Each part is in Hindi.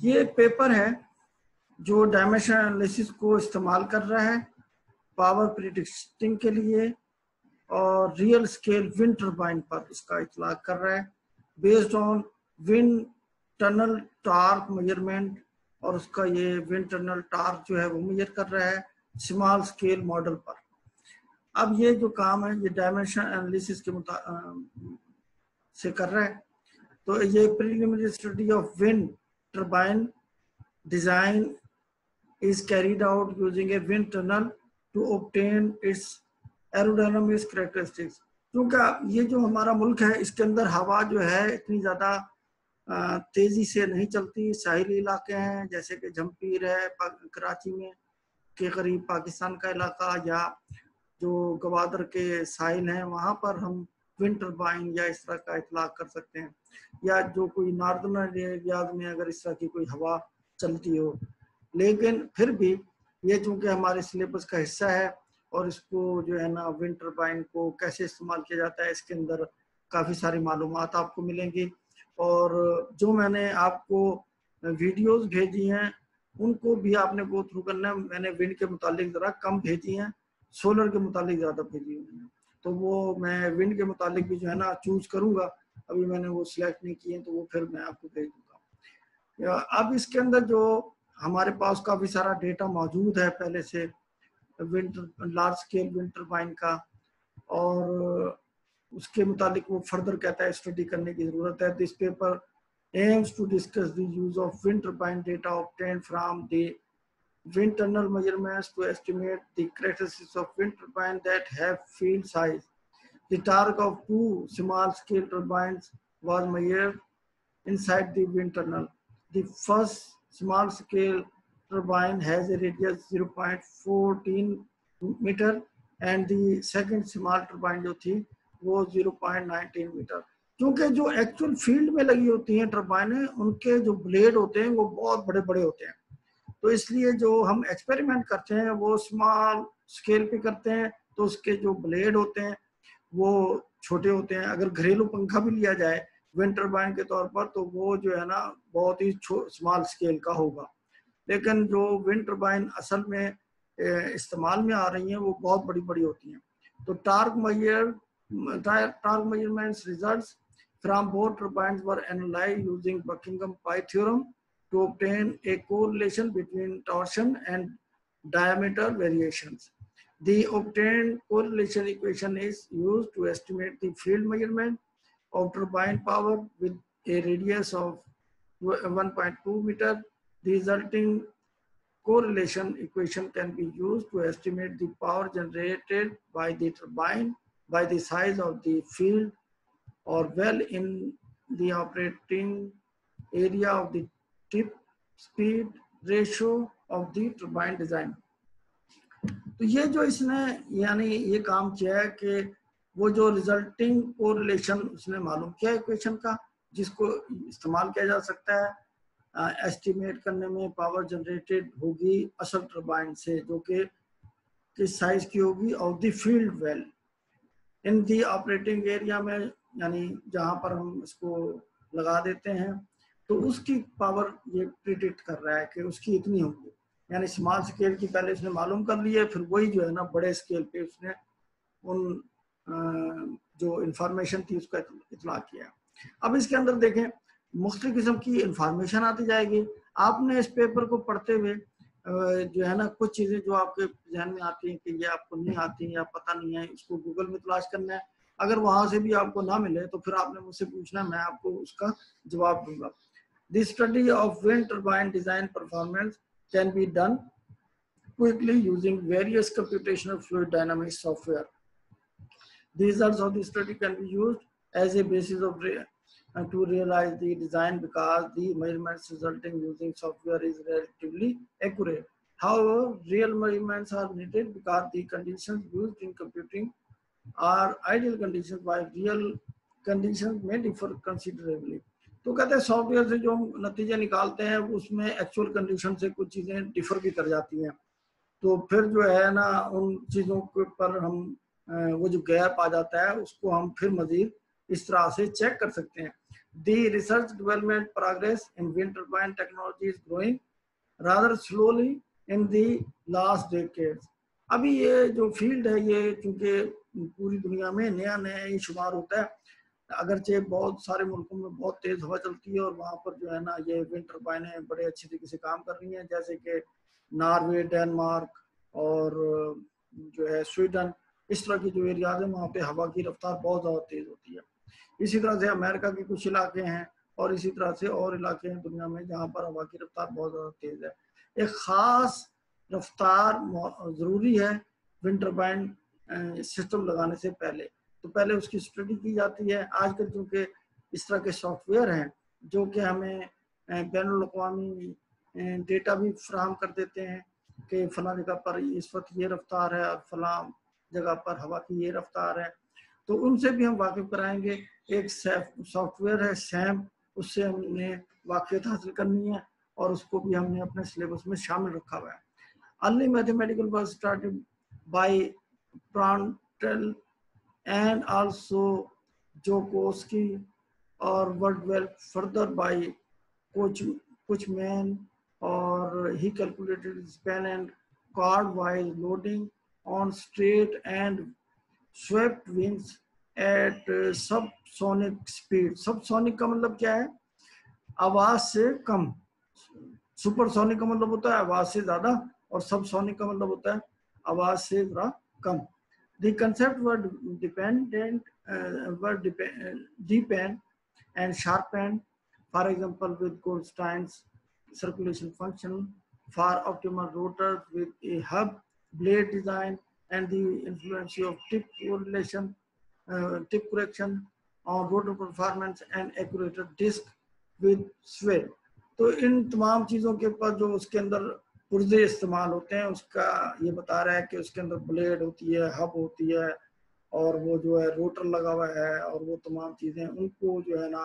ये पेपर है जो डायमेंशन एनालिसिस को इस्तेमाल कर रहा है पावर प्रिडिक्टिंग के लिए और रियल स्केल विंड टर्बाइन पर इसका इतलाक कर रहा है based on wind tunnel torque measurement, और उसका ये विंड टनल टार्क जो है वो मेजर कर रहा है स्मॉल स्केल मॉडल पर। अब ये जो काम है ये डायमेंशन एनालिसिस के से कर रहा है। तो ये preliminary study of wind turbine design is carried out using a wind tunnel to obtain its aerodynamic characteristics। क्योंकि ये जो हमारा मुल्क है इसके अंदर हवा जो है इतनी ज़्यादा तेज़ी से नहीं चलती। साहिली इलाके हैं जैसे कि जमपीर है कराची में के करीब पाकिस्तान का इलाका, या जो गवादर के साहिल हैं वहाँ पर हम विंड टर्बाइन या इस तरह का इतलाक कर सकते हैं, या जो कोई नॉर्दर्न एरियाज में अगर इस तरह की कोई हवा चलती हो। लेकिन फिर भी ये चूंकि हमारे सिलेबस का हिस्सा है और इसको जो है ना विंड टर्बाइन को कैसे इस्तेमाल किया जाता है इसके अंदर काफ़ी सारी मालूमात आपको मिलेंगी। और जो मैंने आपको वीडियोस भेजी हैं उनको भी आपने गो थ्रू करना है। मैंने विंड के मुतालिक ज़रा कम भेजी हैं, सोलर के मुतालिक ज़्यादा भेजी हुई हैं, तो वो मैं विंड के मुतालिक भी जो है ना चूज करूँगा। अभी मैंने वो सिलेक्ट नहीं किए तो वो फिर मैं आपको भेज दूँगा। अब इसके अंदर जो हमारे पास काफ़ी सारा डेटा मौजूद है पहले से लार्ज स्केल विंड टर्बाइन का, और उसके मुतालिक वो फर्दर कहता है स्टडी करने की ज़रूरत है। This paper aims to discuss the use of wind turbine data obtained from the wind tunnel measurements to estimate the characteristics of wind turbine that have field size. The torque of two small scale turbines was measured inside the wind tunnel. The first small scale turbine has a radius 0.14 meter and the second small turbine जो थी वो 0.19 मीटर। क्योंकि जो एक्चुअल फील्ड में लगी होती हैं टर्बाइनें उनके जो ब्लेड होते हैं वो बहुत बड़े बड़े होते हैं, तो इसलिए जो हम एक्सपेरिमेंट करते हैं वो स्मॉल स्केल पे करते हैं, तो उसके जो ब्लेड होते हैं वो छोटे होते हैं। अगर घरेलू पंखा भी लिया जाए विंड टर्बाइन के तौर पर तो वो जो है ना बहुत ही स्मॉल स्केल का होगा, लेकिन जो विंड टर्बाइन असल में इस्तेमाल में आ रही हैं वो बहुत बड़ी बड़ी होती हैं। तो torque measurements results from both turbines were analyzed using Buckingham Pi theorem to obtain a correlation between torsion and diameter variations. The obtained correlation equation is used to estimate the field measurement of turbine power with a radius of 1.2 meter. The resulting correlation equation can be used to estimate the power generated by the turbine by the size of the field or well in the operating area of the tip speed ratio of the turbine design। तो ये जो इसने यानी ये काम किया है कि वो जो रिजल्टिंग कोरिलेशन उसने मालूम किया इक्वेशन का जिसको इस्तेमाल किया जा सकता है एस्टिमेट करने में पावर जनरेटेड होगी असल टर्बाइन से जो कि किस साइज की होगी of the field well in the operating area में, यानी जहां पर हम इसको लगा देते हैं तो उसकी पावर ये प्रिडिक्ट कर रहा है कि उसकी इतनी होगी। यानी स्मॉल स्केल की पहले उसने मालूम कर लिया, फिर वही जो है ना बड़े स्केल पे उसने उन जो इंफॉर्मेशन थी उसका इतला किया। अब इसके अंदर देखें मुख्तलिफ किस्म की इंफॉर्मेशन आती जाएगी। आपने इस पेपर को पढ़ते हुए जो है ना कुछ चीज़ें जो आपके जहन में आती हैं कि ये आपको नहीं आती या पता नहीं है, इसको गूगल में तलाश करना है। अगर वहाँ से भी आपको ना मिले तो फिर आपने मुझसे पूछना, मैं आपको उसका जवाब दूंगा। The study of wind turbine design performance can be done quickly using various computational fluid dynamics software. The results of the study can be used as a basis of to realize the design because the measurements resulting using software is relatively accurate. However, real measurements are needed because the conditions used in computing are ideal conditions while real conditions may differ considerably. तो कहते हैं सॉफ्टवेयर से जो हम नतीजे निकालते हैं उसमें एक्चुअल कंडीशन से कुछ चीज़ें डिफर भी कर जाती हैं, तो फिर जो है ना उन चीज़ों के पर हम वो जो गैप आ जाता है उसको हम फिर मजीद इस तरह से चेक कर सकते हैं। The research development progress in wind turbine technology is growing rather slowly in the last decades. अभी ये जो फील्ड है ये चूंकि पूरी दुनिया में नया नया ही शुमार होता है, अगरचे बहुत सारे मुल्कों में बहुत तेज हवा चलती है और वहाँ पर जो है ना ये विंड टर्बाइनें बड़े अच्छे तरीके से काम कर रही हैं, जैसे कि नॉर्वे, डेनमार्क और जो है स्वीडन, इस तरह की जो एरियाज है वहाँ पे हवा की रफ्तार बहुत ज़्यादा तेज होती है। इसी तरह से अमेरिका के कुछ इलाके हैं और इसी तरह से और इलाके हैं दुनिया में जहाँ पर हवा की रफ्तार बहुत ज़्यादा तेज है। एक ख़ास रफ्तार ज़रूरी है विंड टर्बाइन सिस्टम लगाने से पहले, तो पहले उसकी स्टडी की जाती है। आजकल चूँकि इस तरह के सॉफ्टवेयर हैं जो कि हमें बैनुल-अक़वामी डेटा भी फराहम कर देते हैं कि फलां जगह पर इस वक्त ये रफ्तार है और फलां जगह पर हवा की ये रफ्तार है, तो उनसे भी हम वाकिफ कराएंगे। एक सॉफ्टवेयर है सैम, उससे हमने वाकिफियत हासिल करनी है और उसको भी हमने अपने सिलेबस में शामिल रखा हुआ है। Early mathematical was started by Prandtl and also Joukowsky or worked well further by Kochman, or he calculated span and chord-wise loading on straight and swept wings at subsonic speed. Subsonic का मतलब क्या है? आवाज से कम। सुपरसोनिक का मतलब होता है आवाज से ज्यादा और सबसोनिक का मतलब होता है आवाज से जरा कम। The concept were deepened and sharpened, for example with Goldstein's circulation function for optimal rotors with a hub blade design and the influence of tip correction on rotor performance and accurate disc with sway। तो इन तमाम चीज़ों के ऊपर जो उसके अंदर पुर्जे इस्तेमाल होते हैं उसका ये बता रहा है कि उसके अंदर ब्लेड होती है, हब होती है और वो जो है रोटर लगा हुआ है और वो तमाम चीज़ें उनको जो है ना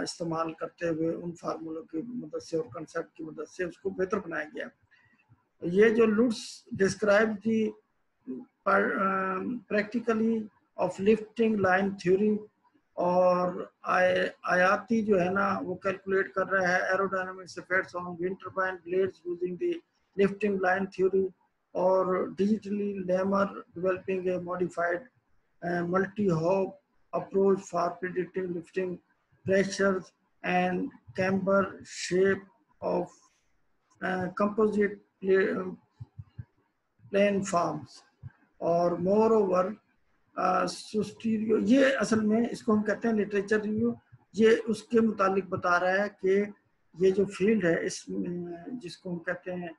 इस्तेमाल करते हुए उन फार्मूलों की मदद से और कंसेप्ट की मदद से उसको बेहतर बनाया गया। ये जो Lutz describe the practically of lifting line theory, और आयाती जो है ना वो कैलकुलेट कर रहा है aerodynamics effects on wind turbine blades using the lifting line theory, और digitally Lemmer developing a modified multi hop approach for predicting lifting pressures and camber shape of composite platforms, और moreover सुस्टीरियो, ये असल में इसको हम कहते हैं लिटरेचर रिव्यू। ये उसके मुतालिक बता रहा है कि ये जो फील्ड है इस जिसको हम कहते हैं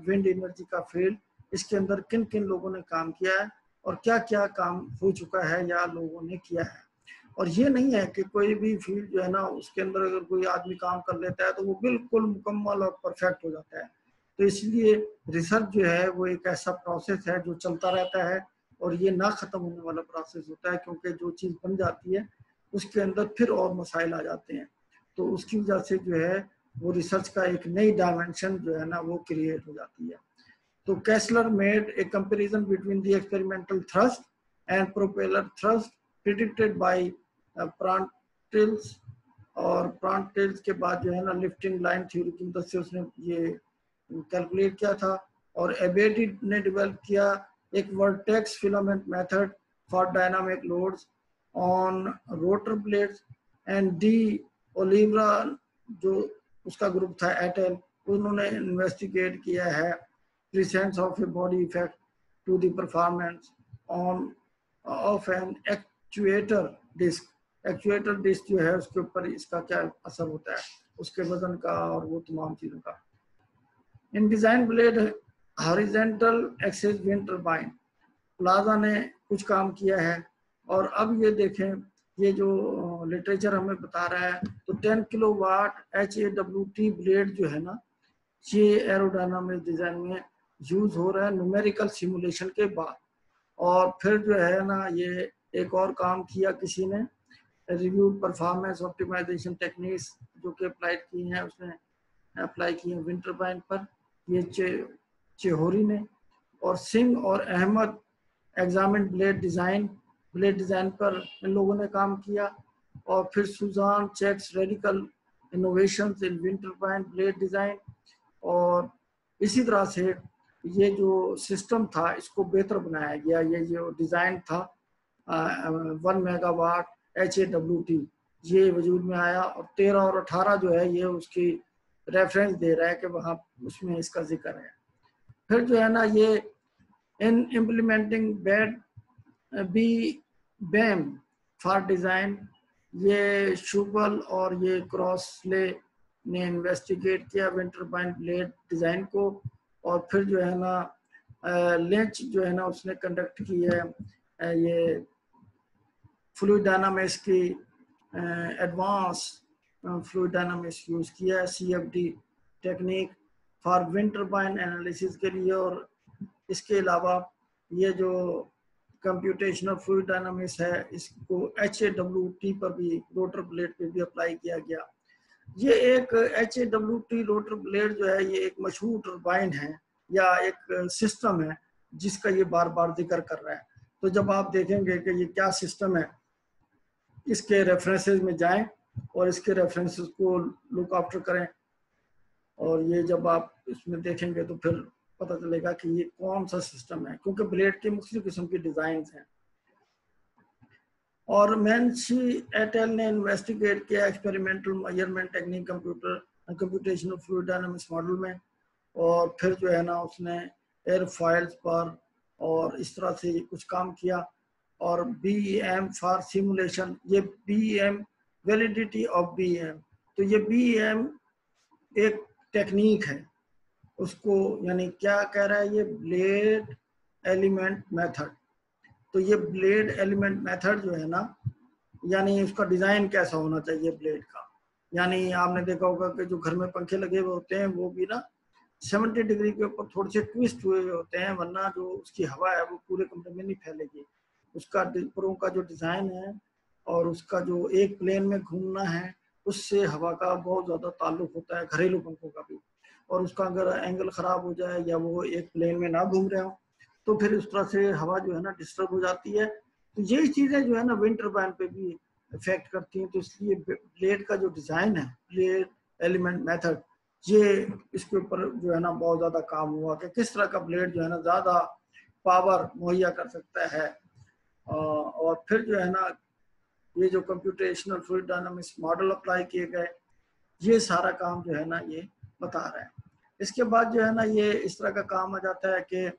विंड एनर्जी का फील्ड, इसके अंदर किन किन लोगों ने काम किया है और क्या क्या काम हो चुका है या लोगों ने किया है। और ये नहीं है कि कोई भी फील्ड जो है ना उसके अंदर अगर कोई आदमी काम कर लेता है तो वो बिल्कुल मुकम्मल और परफेक्ट हो जाता है। तो इसलिए रिसर्च जो है वो एक ऐसा प्रोसेस है जो चलता रहता है और ये ना ख़त्म होने वाला प्रोसेस होता है, क्योंकि जो चीज़ बन जाती है उसके अंदर फिर और मसाइल आ जाते हैं। तो उसकी वजह से जो है वो रिसर्च का एक नई डायमेंशन जो है ना वो क्रिएट हो जाती है। तो Kessler made a comparison between the experimental thrust and propeller thrust predicted by Prandtl's, और प्रांटिल्स के बाद जो है ना लिफ्टिंग लाइन थ्योरी की मदद से उसने ये कैलकुलेट किया था, और एबेडी ने डेवलप किया एक vertex filament method for dynamic loads on rotor blades, and de Oliveira जो उसका ग्रुप था एटेल, उन्होंने इन्वेस्टिगेट किया है presence of a body effect to the performance on of an actuator disc। Actuator disc जो है उसके ऊपर इसका क्या असर होता है, उसके वजन का और वो तमाम चीज़ों का। In design blade horizontal axis wind turbine, Plaza ने कुछ काम किया है। और अब ये देखें ये जो लिटरेचर हमें बता रहा है तो 10 किलोवाट HAWT ब्लेड जो है ना ये एरोडायनामिक डिजाइन में यूज हो रहा है न्यूमेरिकल सिमुलेशन के बाद। और फिर जो है ना ये एक और काम किया किसी ने, रिव्यू परफॉर्मेंस ऑप्टिमाइजेशन टेक्निक्स जो कि अप्लाई की हैं, उसने अप्लाई की हैं विंड टर्बाइन पर, ये चेहोरी ने। और सिंह और अहमद एग्जामिन ब्लेड डिजाइन पर इन लोगों ने काम किया। और फिर Sujan checks radical innovations in wind turbine blade design. और इसी तरह से ये जो सिस्टम था इसको बेहतर बनाया गया। ये जो डिजाइन था 1 मेगावाट HAWT ये वजूद में आया, और 13 और 18 जो है ये उसकी रेफरेंस दे रहा है कि वहाँ उसमें इसका जिक्र है। फिर जो है ना ये in implementing bed B BEM for design, ये शुगल और ये क्रॉसले ने इन्वेस्टिगेट किया विंड टरबाइन ब्लेड डिज़ाइन को। और फिर जो है ना लेंच जो है ना उसने कंडक्ट की है ये फ्लूइड डायनामिक्स की एडवांस फ्लूइड डायनामिक्स यूज़ किया है CFD technique for wind turbine analysis के लिए। और इसके अलावा ये जो कंप्यूटेशनल फ्लूइड डायनामिक्स है इसको HAWT पर भी रोटर ब्लेड पे भी अप्लाई किया गया। ये एक HAWT रोटर ब्लेड जो है ये एक मशहूर टरबाइन है या एक सिस्टम है जिसका ये बार बार जिक्र कर रहा है। तो जब आप देखेंगे कि ये क्या सिस्टम है, इसके रेफरेंसेस में जाएं और इसके रेफरेंसेस को लुक आफ्टर करें, और ये जब आप इसमें देखेंगे तो फिर पता चलेगा कि ये कौन सा सिस्टम है, क्योंकि ब्लेड के मुख्तलिफ किस्म की डिजाइन हैं। और मैंशी एट एल ने इन्वेस्टिगेट किया experimental measurement technique computational fluid dynamics model में। और फिर जो है ना उसने एयरफॉइल्स पर और इस तरह से कुछ काम किया। और BEM फॉर सिमुलेशन, ये BEM वैलिडिटी ऑफ BEM, तो ये BEM एक टेक्निक है उसको, यानी क्या कह रहा है ये ब्लेड एलिमेंट मेथड। तो ये ब्लेड एलिमेंट मेथड जो है ना, यानी उसका डिजाइन कैसा होना चाहिए ब्लेड का। यानी आपने देखा होगा कि जो घर में पंखे लगे हुए होते हैं वो भी ना 70 डिग्री के ऊपर थोड़े से ट्विस्ट हुए होते हैं, वरना जो उसकी हवा है वो पूरे कमरे में नहीं फैलेगी। उसका पुरों का जो डिजाइन है और उसका जो एक प्लेन में घूमना है उससे हवा का बहुत ज्यादा ताल्लुक होता है, घरेलू पंखों का भी। और उसका अगर एंगल खराब हो जाए या वो एक प्लेन में ना घूम रहे हो तो फिर उस तरह से हवा जो है ना डिस्टर्ब हो जाती है। तो यही चीजें जो है ना विंड टरबाइन पे भी इफेक्ट करती हैं। तो इसलिए ब्लेड का जो डिजाइन है, ब्लेड एलिमेंट मेथड, ये इसके ऊपर जो है ना बहुत ज्यादा काम हुआ कि किस तरह का ब्लेड जो है ना ज्यादा पावर मुहैया कर सकता है। और फिर जो है ना ये जो computational fluid dynamics model apply किए गए, ये सारा काम जो है ना ये बता रहा है। इसके बाद जो है ना ये इस तरह का काम आ जाता है कि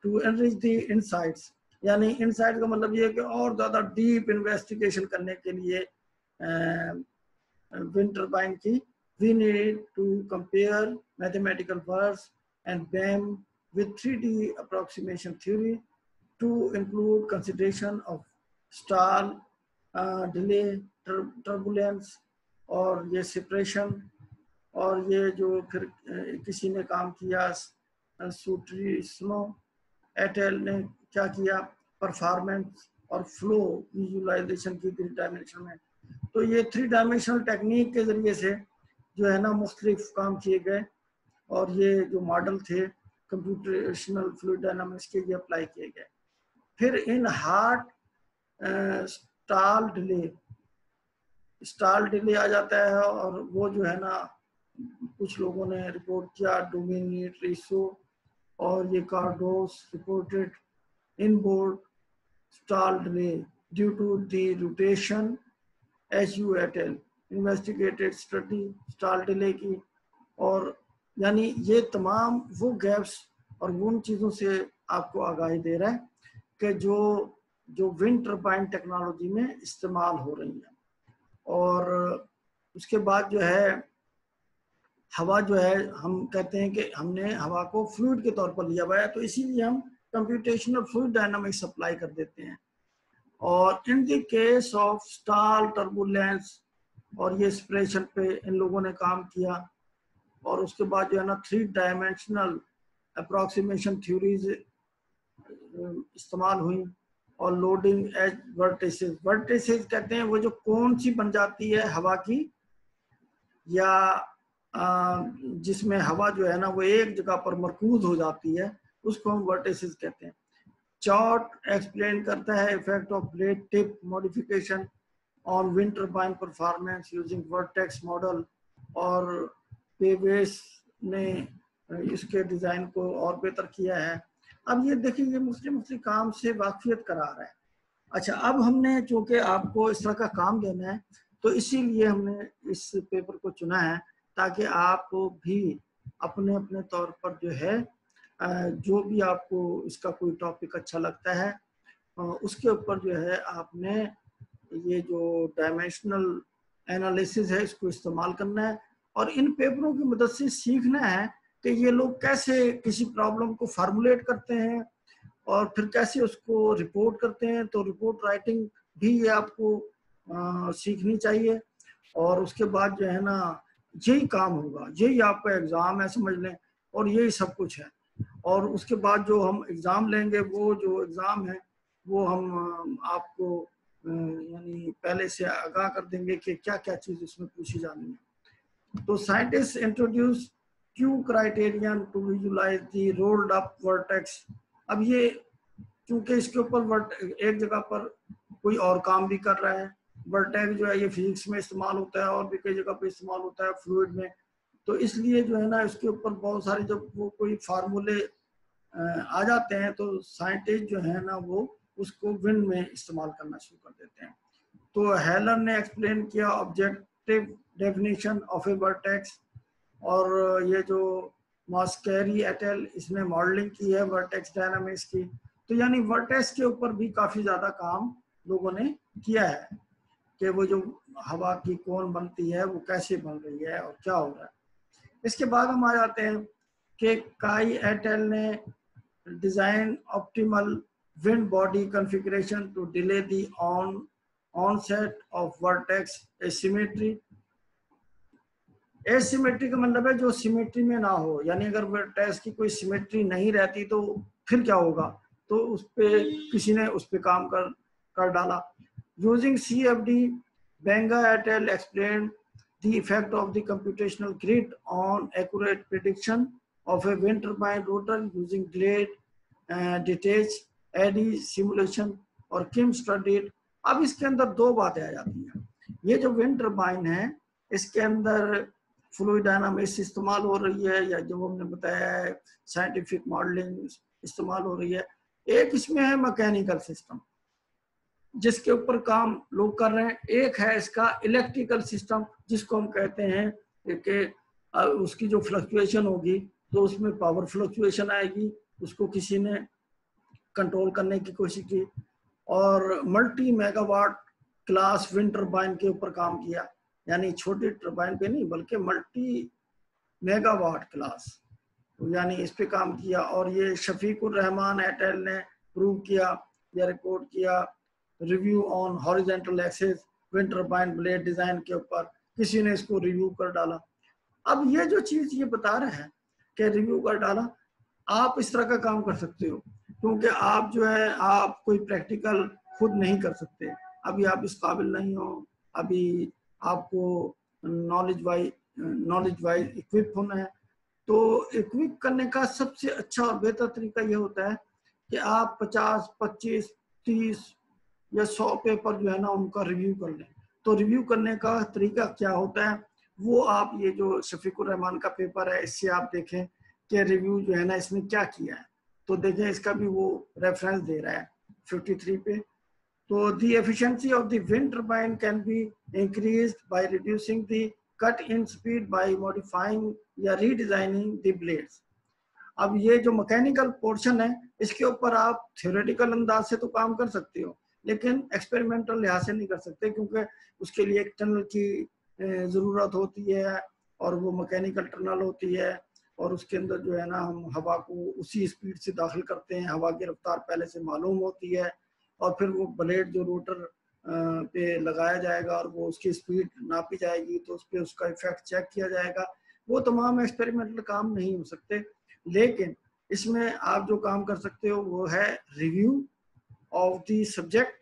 टू एनरिच द इनसाइट्स, यानी इनसाइट का मतलब ये है कि और ज़्यादा डीप इन्वेस्टिगेशन करने के लिए विंड टरबाइन की we need to compare mathematical words and BEM with 3D approximation theory to include consideration of stall, delay, turbulence और ये separation। और ये जो फिर किसी ने काम किया सूट्रिस्नो एट एल ने क्या किया, परफॉर्मेंस और फ्लो विजुअलाइजेशन की 3 डायमेंशन में। तो ये 3 डायमेंशनल टेक्निक के जरिए से जो है ना मुख्तलिफ काम किए गए और ये जो मॉडल थे कंप्यूटेशनल फ्लूइड डायनामिक्स के ये अप्लाई किए गए। फिर इन हार्ट स्टाल डिले आ जाता है, और वो जो है ना कुछ लोगों ने रिपोर्ट किया, डोमिनिट रिसो और ये कार्डोस reported inboard stall delay due to the rotation HU et al investigated study stall delay की। और यानी ये तमाम वो गैप्स और उन चीज़ों से आपको आगाही दे रहा है कि जो विंड टरबाइन टेक्नोलॉजी में इस्तेमाल हो रही है। और उसके बाद जो है हवा जो है, हम कहते हैं कि हमने हवा को फ्लूइड के तौर पर लिया हुआ है, तो इसीलिए हम कंप्यूटेशनल फ्लूइड डायनामिक्स अप्लाई कर देते हैं। और in the case of stall turbulence और ये सेपरेशन पे इन लोगों ने काम किया। और उसके बाद जो है ना 3 डायमेंशनल अप्रॉक्सीमेशन थ्योरीज इस्तेमाल हुई। और लोडिंग एज वर्टिसेस, वर्टिसेस कहते हैं वो जो कौन सी बन जाती है हवा की, या जिसमें हवा जो है ना वो एक जगह पर मरकूज हो जाती है, उसको हम वर्टिसेस कहते हैं। चार्ट एक्सप्लेन करता है effect of blade tip modification on wind turbine performance using vertex model, और पेवेस ने इसके डिजाइन को और बेहतर किया है। अब ये देखिए ये मुस्लिम काम से वाकफियत करा रहा है। अच्छा, अब हमने चूंकि आपको इस तरह का काम देना है तो इसीलिए हमने इस पेपर को चुना है, ताकि आप भी अपने अपने तौर पर जो है जो भी आपको इसका कोई टॉपिक अच्छा लगता है उसके ऊपर जो है आपने ये जो डायमेंशनल एनालिसिस है इसको इस्तेमाल करना है, और इन पेपरों की मदद से सीखना है कि ये लोग कैसे किसी प्रॉब्लम को फार्मुलेट करते हैं और फिर कैसे उसको रिपोर्ट करते हैं। तो रिपोर्ट राइटिंग भी ये आपको सीखनी चाहिए, और उसके बाद जो है ना यही काम होगा, यही आपका एग्ज़ाम है समझ लें, और यही सब कुछ है। और उसके बाद जो हम एग्ज़ाम लेंगे वो जो एग्ज़ाम है वो हम आपको यानी पहले से आगाह कर देंगे कि क्या क्या चीज़ इसमें पूछी जानी है। तो scientist introduce Q criterion to visualize the rolled up vortex. अब ये क्योंकि इसके ऊपर एक जगह पर कोई और काम भी कर रहा है, वर्टेक्स जो है ये फिजिक्स में इस्तेमाल होता है और भी कई जगह पे इस्तेमाल होता है फ्लूइड में, तो इसलिए जो है ना इसके ऊपर बहुत सारे जब वो कोई फार्मूले आ जाते हैं तो साइंटिस्ट जो है ना वो उसको विंड में इस्तेमाल करना शुरू कर देते हैं। तो हेलर ने एक्सप्लेन किया objective definition of A vertex, और ये जो मॉस्केरी एटेल इसने मॉडलिंग की है वर्टेक्स डायनामिक्स की। तो यानी वर्टेक्स के ऊपर भी काफ़ी ज़्यादा काम लोगों ने किया है कि वो जो हवा की कौन बनती है वो कैसे बन रही है और क्या हो रहा है। इसके बाद हम आ जाते हैं कि काई एटेल ने design optimal wind body configuration to delay the onset of vortex asymmetry. Asymmetry का मतलब है जो सिमेट्री में ना हो, यानी अगर वर्टेक्स की कोई सिमेट्री नहीं रहती तो फिर क्या होगा, तो उस पे किसी ने उस पे काम कर डाला। Using CFD, Benga Airtel explain the effect of the computational grid on accurate prediction of a wind turbine rotor using delayed detached eddy simulation और किम स्टडीड। अब इसके अंदर दो बातें आ जाती हैं। ये जो विंड टर्बाइन है इसके अंदर फ्लूइड डायनामिक्स इस्तेमाल हो रही है, या जो हमने बताया है साइंटिफिक मॉडलिंग इस्तेमाल हो रही है। एक इसमें है मैकेनिकल सिस्टम जिसके ऊपर काम लोग कर रहे हैं, एक है इसका इलेक्ट्रिकल सिस्टम जिसको हम कहते हैं कि उसकी जो फ्लक्चुएशन होगी तो उसमें पावर फ्लक्चुएशन आएगी, उसको किसी ने कंट्रोल करने की कोशिश की, और multi megawatt class wind turbine के ऊपर काम किया, यानी छोटी टर्बाइन पे नहीं बल्कि मल्टी मेगावाट क्लास, यानी इस पे काम किया। और ये शफीकुर रहमान एटेल ने प्रूव किया या रिपोर्ट किया review on horizontal axis wind turbine blade design के ऊपर, किसी ने इसको रिव्यू कर डाला। अब ये जो चीज ये बता रहे हैं कि रिव्यू कर डाला, आप इस तरह का काम कर सकते हो क्योंकि आप जो है आप कोई प्रैक्टिकल खुद नहीं कर सकते, अभी आप इस काबिल नहीं हो, अभी आपको नॉलेज वाइज इक्विप होना है। तो इक्विप करने का सबसे अच्छा और बेहतर तरीका ये होता है कि आप 50, 25, 30 या 100 पेपर जो है ना उनका रिव्यू कर लें। तो रिव्यू करने का तरीका क्या होता है वो आप ये जो शफीकुर रहमान का पेपर है इससे आप देखें कि रिव्यू जो है ना इसने क्या किया है। तो देखें इसका भी वो रेफरेंस दे रहा है 53 पे। तो the efficiency of the wind turbine can be increased by reducing the cut in speed bye modifying या रीडिजाइनिंग द ब्लेड्स। अब ये जो मैकेनिकल पोर्शन है इसके ऊपर आप थ्योरेटिकल अंदाज से तो काम कर सकते हो लेकिन एक्सपेरिमेंटल लिहाज से नहीं कर सकते क्योंकि उसके लिए एक टनल की ज़रूरत होती है और वो मैकेनिकल टनल होती है, और उसके अंदर जो है ना हम हवा को उसी स्पीड से दाखिल करते हैं, हवा की रफ्तार पहले से मालूम होती है, और फिर वो ब्लेड जो रोटर पे लगाया जाएगा और वो उसकी स्पीड नापी जाएगी तो उस पर उसका इफेक्ट चेक किया जाएगा। वो तमाम एक्सपेरिमेंटल काम नहीं हो सकते, लेकिन इसमें आप जो काम कर सकते हो वो है रिव्यू ऑफ द सब्जेक्ट,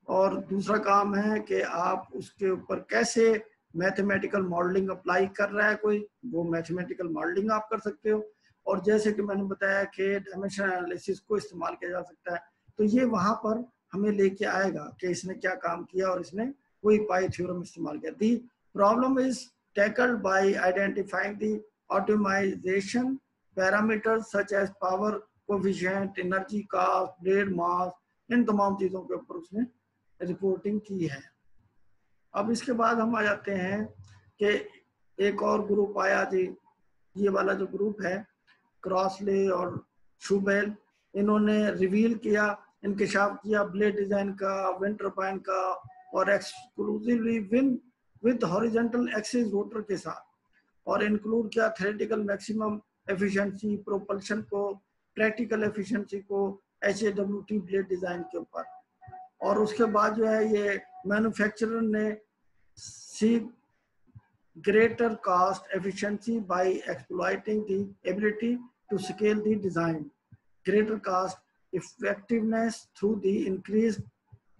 और दूसरा काम है कि आप उसके ऊपर कैसे मैथमेटिकल मॉडलिंग अप्लाई कर रहा है कोई, वो मैथमेटिकल मॉडलिंग आप कर सकते हो। और जैसे कि मैंने बताया कि डायमेंशन एनालिसिस को इस्तेमाल किया जा सकता है, तो ये वहाँ पर हमें लेके आएगा कि इसने क्या काम किया और इसने वही पाई थ्योरम इस्तेमाल किया। The problem is tackled by identifying the optimization parameters such as power coefficient, energy cost, blade mass, इन तमाम चीजों के ऊपर उसने रिपोर्टिंग की है। अब इसके बाद हम आ जाते हैं कि एक और ग्रुप आया जी, ये वाला जो ग्रुप है क्रॉसले और शूबेल, इन्होंने रिवील किया, इंकशाफ किया ब्लेड डिजाइन का, विंड टरबाइन का, और exclusively with horizontal axis rotor के साथ, और इंक्लूड किया थ्योरेटिकल मैक्सिमम एफिशिएंसी, प्रोपल्शन को, प्रैक्टिकल एफिशिएंसी को HAWT ब्लेड डिजाइन के ऊपर। और उसके बाद जो है ये मैन्युफैक्चरर ने सी greater cost efficiency by exploiting the ability to scale the design, greater cost effectiveness through the increased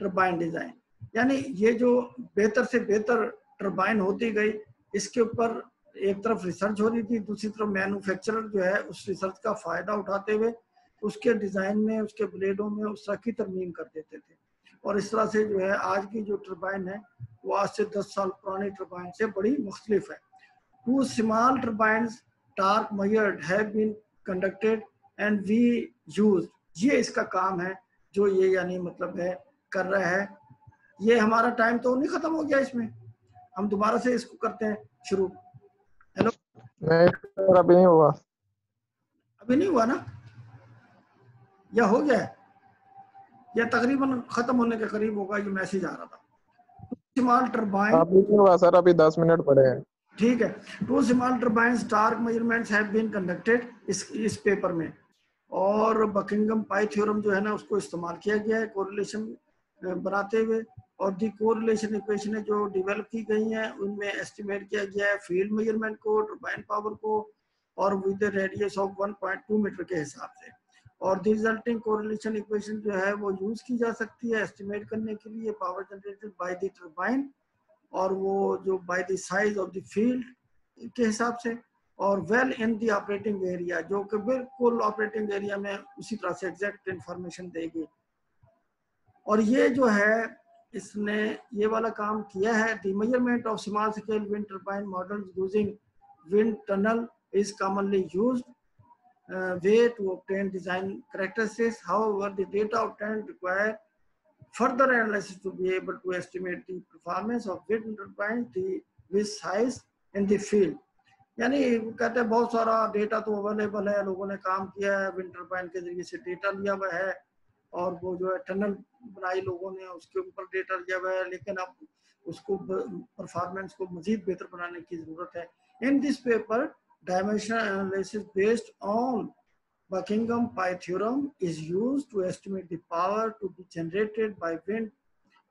turbine design। यानी ये जो बेहतर से बेहतर टर्बाइन होती गई, इसके ऊपर एक तरफ रिसर्च हो रही थी, दूसरी तरफ मैन्युफैक्चरर जो है उस रिसर्च का फायदा उठाते हुए उसके डिजाइन में, उसके ब्लेडों में उस तरह की तरमीम कर देते थे। और इस तरह से जो है आज की जो टर्बाइन है वो आज से 10 साल पुरानी टर्बाइन से बड़ी मुख्तलिफ है। 2 small turbines torque measured have been conducted and we used, ये इसका काम है जो ये यानी मतलब है कर रहा है। ये हमारा टाइम तो नहीं खत्म हो गया, इसमें हम दोबारा से इसको करते हैं शुरू। हेलो, नहीं सर अभी नहीं हुआ। अभी नहीं हुआ ना, या हो गया है, या तकरीबन खत्म होने के करीब होगा, ये मैसेज आ रहा था। स्मॉल टर्बाइन अभी नहीं हुआ सर, अभी 10 मिनट पड़े हैं। ठीक है। 2 small turbines torque measurements have been conducted इस पेपर में, और बकिंगम पाई थ्योरम जो है ना उसको इस्तेमाल किया गया है कोरिलेशन बनाते हुए, और दी कोरिलेशन इक्वेशन जो डेवलप की गई हैं उनमें एस्टिमेट किया गया है फील्ड मेजरमेंट को, टर्बाइन पावर को, और विद रेडियस ऑफ 1.2 मीटर के हिसाब से। और दी रिजल्टिंग कोरिलेशन इक्वेशन जो है वो यूज की जा सकती है एस्टिमेट करने के लिए power generated by the turbine, और वो जो by the size of the field के हिसाब से, और well in the operating area, जो कि बिल्कुल ऑपरेटिंग एरिया में उसी तरह से एग्जैक्ट इंफॉर्मेशन देगी। और ये जो है इसने ये वाला काम किया है। The measurement of small scale wind turbine models using wind tunnel is commonly used way to obtain design characteristics. However, the data obtained require further analysis to be able to estimate the performance of wind turbines with size in the field. यानी कहते हैं बहुत सारा डेटा तो अवेलेबल है, लोगों ने काम किया है, विंड टरबाइन के जरिए से डेटा लिया हुआ है, और वो जो है टनल बनाई लोगों ने उसके ऊपर डेटा लिया हुआ है, लेकिन अब उसको परफॉर्मेंस को मजीद बेहतर बनाने की जरूरत है। In this paper dimensional analysis based on Buckingham Pi theorem is used to estimate the power to be generated by wind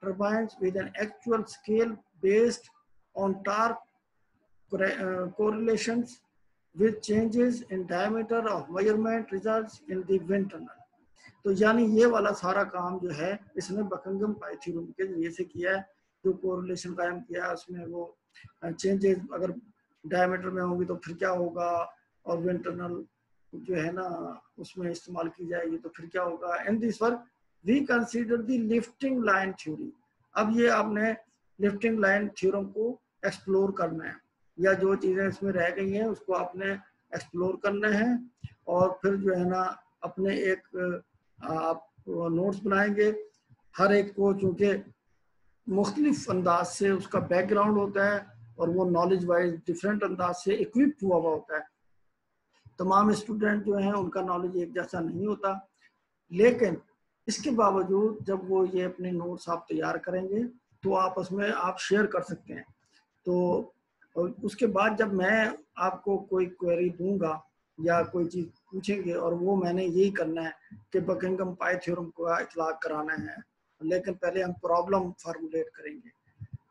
turbines with an actual scale based on torque correlations with changes in diameter of measurement results in the wind tunnel. तो यानी ये वाला सारा काम जो है इसने बकिंघम पाई थ्योरम के जरिए से किया है, जो कोरिलेशन कायम किया है उसमें वो चेंजेस अगर डायमीटर में होगी तो फिर क्या होगा, और विंड टनल जो है ना उसमें इस्तेमाल की जाएगी तो फिर क्या होगा। In this work we consider the lifting line theory. अब ये आपने लिफ्टिंग लाइन थ्योरम को एक्सप्लोर करना है, या जो चीजें इसमें रह गई हैं उसको आपने एक्सप्लोर करना है, और फिर जो है ना अपने एक आप नोट्स बनाएंगे। हर एक को चूंकि मुख्तलिफ अंदाज से उसका बैकग्राउंड होता है और वो नॉलेज वाइज डिफरेंट अंदाज से इक्विप हुआ हुआ होता है। तमाम स्टूडेंट जो हैं उनका नॉलेज एक जैसा नहीं होता, लेकिन इसके बावजूद जब वो ये अपने नोट्स आप तैयार करेंगे तो आपस में आप शेयर कर सकते हैं। तो उसके बाद जब मैं आपको कोई क्वेरी दूंगा या कोई चीज़ पूछेंगे और वो मैंने यही करना है कि बकिंघम पाई थ्योरम का इतलाक कराना है, लेकिन पहले हम प्रॉब्लम फार्मूलेट करेंगे।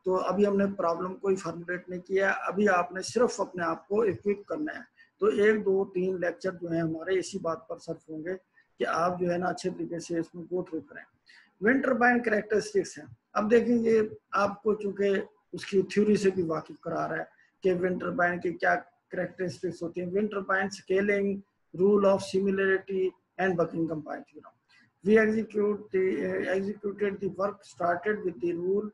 तो अभी हमने प्रॉब्लम कोई फार्मूलेट नहीं किया, अभी आपने सिर्फ अपने आप को इक्विप करना है। तो 1, 2, 3 लेक्चर जो है हमारे इसी बात पर सर्फ होंगे कि आप जो है ना अच्छे तरीके से इसमें गो थ्रू करें। विंड टरबाइन कैरेक्टरिस्टिक्स हैं। अब देखेंगे आपको चूंकि उसकी थ्योरी से भी वाकिफ करा रहा है कि विंड टरबाइन की क्या कैरेक्टरिस्टिक्स होती हैं। Wind turbine scaling, rule of similarity and Buckingham pi theorem. We executed the work started with the rule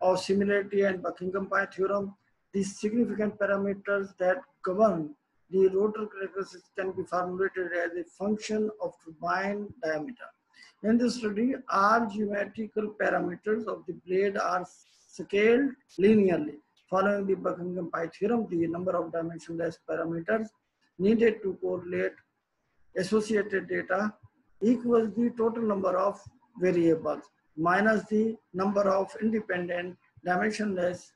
of similarity and Buckingham-Pai theorem, the significant parameters that govern the rotor characteristics can be formulated as a function of turbine diameter. In this study, all geometrical parameters of the blade are scaled linearly. Following the Buckingham-Pai theorem, the number of dimensionless parameters needed to correlate associated data equals the total number of variables minus the number of independent dimensionless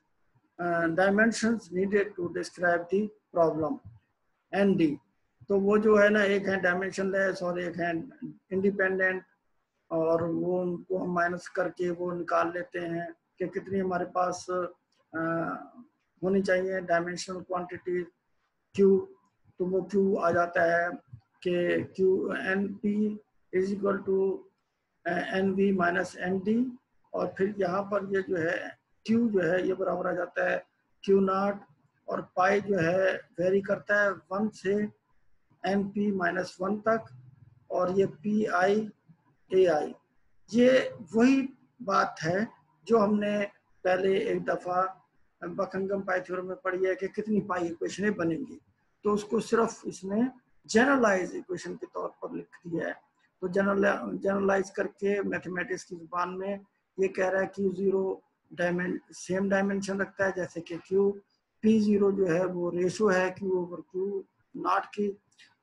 dimensions needed to describe the problem. ND, तो वो जो है ना, एक है डायमेंशनलेस और एक है इंडिपेंडेंट, और वो उनको हम माइनस करके वो निकाल लेते हैं कि कितनी हमारे पास होनी चाहिए डायमेंशनल क्वांटिटी Q, तो वो Q आ जाता है कि Q NP is equal to NV minus ND, और फिर यहाँ पर ये जो है Q जो है ये बराबर आ जाता है Q0, और पाई जो है वेरी करता है 1 से NP माइनस 1 तक, और ये PI AI, ये वही बात है जो हमने पहले एक दफ़ा बकिंघम-पाई थ्योरम में पढ़ी है कि कितनी पाई इक्वेशनें बनेंगी, तो उसको सिर्फ इसने जनरलाइज इक्वेशन के तौर पर लिख दिया है। तो जनरलाइज करके मैथमेटिक्स की जुबान में ये कह रहा है कि सेम डायमेंशन रखता है, जैसे कि Q, P0 जो है वो रेशो है Q ओवर Q0 की,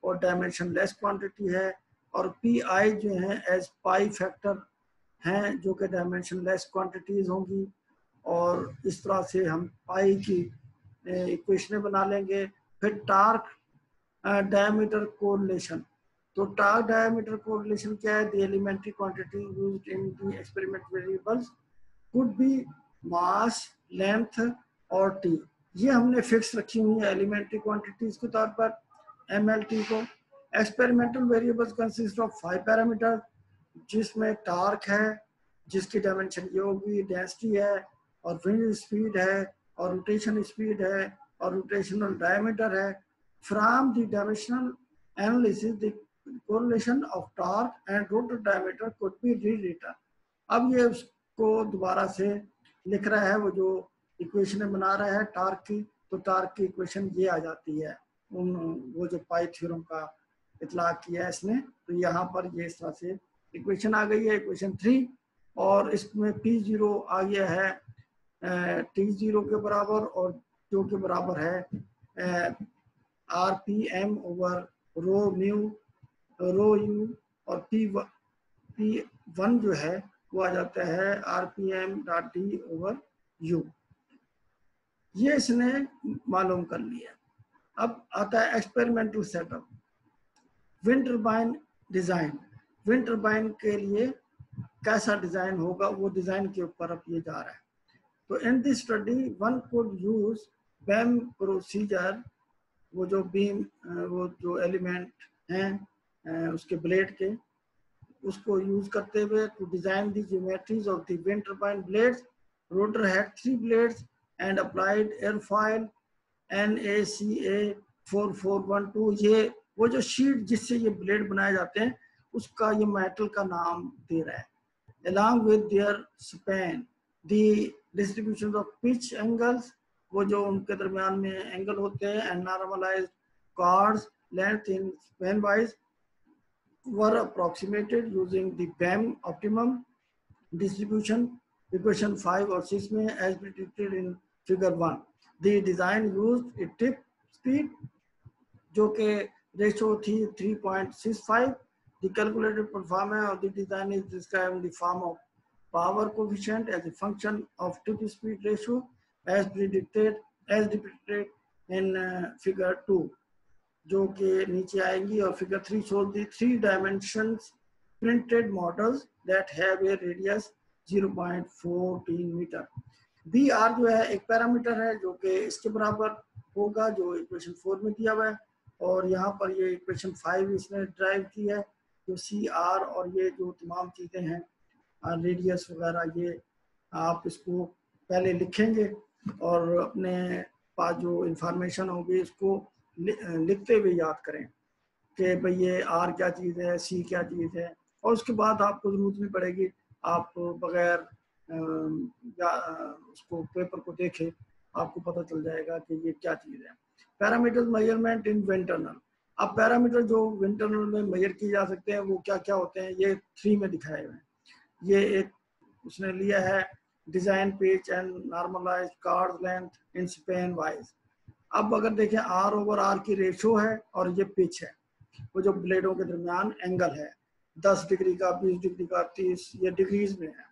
और डायमेंशन लेस क्वांटिटी है, और PI जो है एज पाई फैक्टर हैं जो कि डायमेंशन लेस क्वांटिटीज होंगी, और इस तरह से हम पाई की इक्वेशनें बना लेंगे। फिर टार्क डायमीटर कोरिलेशन, तो टार्क डायमीटर कोरिलेशन क्या है? The elementary quantity used in the experiment variables could be mass, length और टी, ये हमने फिक्स रखी हुई है एलिमेंट्री क्वांटिटीज के तौर पर MLT को। Experimental variables consist of 5 parameter, जिसमें टार्क है जिसकी डायमेंशन ये होगी, डेंसिटी है, और विंड स्पीड है, और रोटेशन स्पीड है, और रोटेशनल डायमीटर है। From the dimensional analysis the correlation of torque and rotor diameter could be rewritten. अब ये उसको दोबारा से लिख रहा है, वो जो इक्वेशन बना रहा है टार्क की, तो टार्क की इक्वेशन ये आ जाती है, वो जो पाई थ्योरम का इतलाक किया है इसने, तो यहाँ पर ये इस तरह से इक्वेशन आ गई है, इक्वेशन 3, और इसमें P0 आ गया है T0 के बराबर, और जो के बराबर है RPM over rho mu rho U, और P1 जो है वो आ जाता है RPM dot D over U। ये इसने मालूम कर लिया। अब आता है experimental setup, wind turbine design. Wind turbine के लिए कैसा डिजाइन होगा, वो डिजाइन के ऊपर अब ये जा रहा है। तो in this study one could use BAM procedure, वो जो बीम, वो जो एलिमेंट हैं उसके ब्लेड के, उसको यूज करते हुए to design the geometries of the wind turbine blades. Rotor had 3 blades and applied airfoil NACA 4412। ये वो जो शीट जिससे ये ब्लेड बनाए जाते हैं उसका ये मेटल का नाम दे रहा है। Along with their span, the distribution of pitch angles, वो जो उनके दरमियान में एंगल होते हैं, and normalized chords length in span wise were approximated using the BAM optimum distribution equation 5 और 6 में as depicted in figure 1. The design used a tip speed जो के रेशो थी 3.65. The calculated performance of the design is described in the form of power coefficient as a function of tip speed ratio as depicted in figure 2 जो के नीचे आएंगी, और figure 3 shows the 3 dimensions printed models that have a radius 0.14 meter. BR जो है एक पैरामीटर है जो कि इसके बराबर होगा जो इक्वेशन 4 में दिया हुआ है, और यहाँ पर ये इक्वेशन 5 इसने ड्राइव की है, जो CR और ये जो तमाम चीज़ें हैं रेडियस वगैरह, ये आप इसको पहले लिखेंगे और अपने पास जो इंफॉर्मेशन होगी इसको लिखते हुए याद करें कि भाई ये R क्या चीज़ है, C क्या चीज़ है, और उसके बाद आपको ज़रूरत नहीं पड़ेगी, आप बगैर या उसको पेपर को देखें, आपको पता चल जाएगा कि ये क्या चीज़ है। पैरामीटर मेजरमेंट इन विंड टनल। अब पैरामीटर जो विंड टनल में मेजर किए जा सकते हैं वो क्या क्या होते हैं, ये 3 में दिखाए हुए हैं। ये एक उसने लिया है design pitch and normalise card length in span wise. अब अगर देखें R/R की रेशो है और ये पिच है, वो जो ब्लेडों के दरमियान एंगल है 10 डिग्री का, 20 डिग्री का, 30, ये डिग्रीज में है।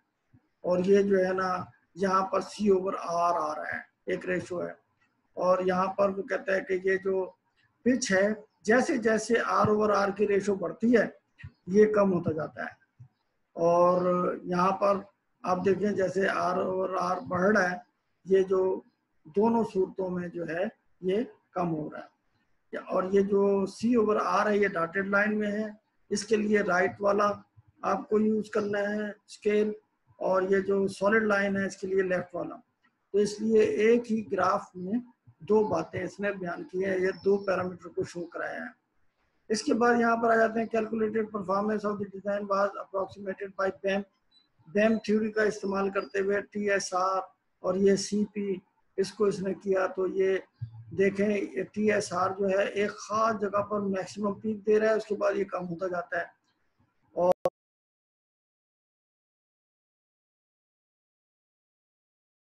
और ये जो है ना यहाँ पर C/R आ रहा है, एक रेशो है। और यहाँ पर वो कहता है कि ये जो पिच है जैसे जैसे R/R की रेशो बढ़ती है ये कम होता जाता है। और यहाँ पर आप देखें जैसे R/R बढ़ रहा है, ये जो दोनों सूरतों में जो है ये कम हो रहा है। और ये जो C/R है ये डॉटेड लाइन में है, इसके लिए राइट वाला आपको यूज करना है स्केल, और ये जो सॉलिड लाइन है इसके लिए लेफ्ट वाला। तो इसलिए एक ही ग्राफ में 2 बातें इसने बयान की है, ये 2 पैरामीटर को शो कराया है। इसके बाद यहाँ पर आ जाते हैं calculated performance of the design was approximated by BEM theory का इस्तेमाल करते हुए TSR और ये CP इसको इसने किया। तो ये देखें TSR जो है एक खास जगह पर मैक्सिमम पीक दे रहा है, उसके बाद ये कम होता जाता है।